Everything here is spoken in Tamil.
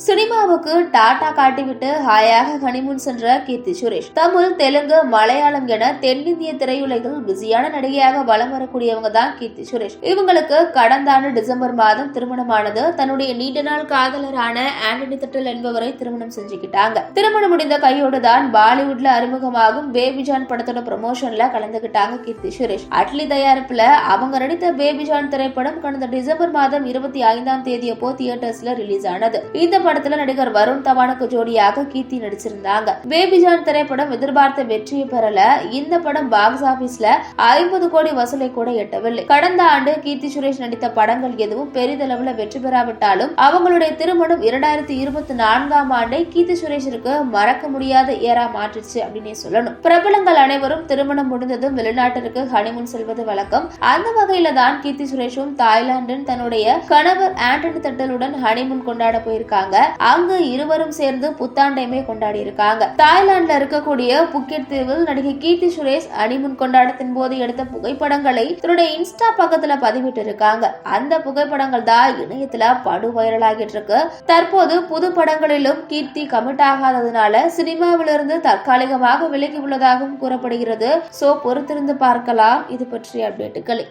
சினிமாவுக்கு டாடா காட்டிவிட்டு ஹாயாக ஹனிமூன் சென்ற கீர்த்தி சுரேஷ் தமிழ், தெலுங்கு, மலையாளம் என தென்னிந்திய திரையுலகில் பிஸியான நடிகையாக வலம் வரக்கூடியவங்க தான் கீர்த்தி சுரேஷ். இவங்களுக்கு கடந்த ஆண்டு டிசம்பர் மாதம் திருமணமானது. தன்னுடைய நீண்ட நாள் காதலரான ஆண்டனி தட்டல் என்பவரை திருமணம் செஞ்சுக்கிட்டாங்க. திருமணம் முடிந்த கையோடு தான் பாலிவுட்ல அறிமுகமாகும் பேபி ஜான் படத்தோட ப்ரமோஷன்ல கலந்துகிட்டாங்க கீர்த்தி சுரேஷ். அட்லி தயாரிப்புல அவங்க நடித்த பேபி ஜான் திரைப்படம் கடந்த டிசம்பர் மாதம் 25ஆம் தேதியப்போ தியேட்டர்ஸ்ல ரிலீஸ் ஆனது. இந்த படத்துல நடிகர் வருண் தவானுக்கு ஜோடியாக கீர்த்தி நடிச்சிருந்தாங்க. பேபி ஜான் திரைப்படம் எதிர்பார்த்த வெற்றியை பெறல. இந்த படம் பாக்ஸ் ஆபீஸ்ல 50 கோடி வசூலை கூட எட்டவில்லை. கடந்த ஆண்டு கீர்த்தி சுரேஷ் நடித்த படங்கள் எதுவும் பெரிதளவுல வெற்றி பெறாவிட்டாலும் அவங்களுடைய திருமணம் 2024ஆம் ஆண்டை கீர்த்தி சுரேஷிற்கு மறக்க முடியாத ஏரா மாற்றிச்சு அப்படின்னே சொல்லணும். பிரபலங்கள் அனைவரும் திருமணம் முடிந்ததும் வெளிநாட்டிற்கு ஹனிமூன் செல்வது வழக்கம். அந்த வகையில தான் கீர்த்தி சுரேஷும் தாய்லாந்தின் தன்னுடைய கணவர் ஆண்டனி தட்டலுடன் ஹனிமூன் கொண்டாட போயிருக்காங்க. அங்கு இருவரும் சேர்ந்து புத்தாண்டையுமே கொண்டாடி இருக்காங்க. தாய்லாந்துல இருக்கக்கூடிய புக்கெட் தீவில் நடிகை கீர்த்தி சுரேஷ் ஹனிமூன் கொண்டாட்டத்தின் போது எடுத்த புகைப்படங்களை தன்னுடைய இன்ஸ்டா பக்கத்துல பதிவிட்டு இருக்காங்க. அந்த புகைப்படங்கள் தான் இணையத்துல படு வைரலாகிட்டு இருக்கு. தற்போது புது படங்களிலும் கீர்த்தி கமிட் ஆகாததுனால சினிமாவிலிருந்து தற்காலிகமாக விலகி உள்ளதாகவும் கூறப்படுகிறது. சோ பொறுத்திருந்து பார்க்கலாம் இது பற்றிய அப்டேட்டுகளை.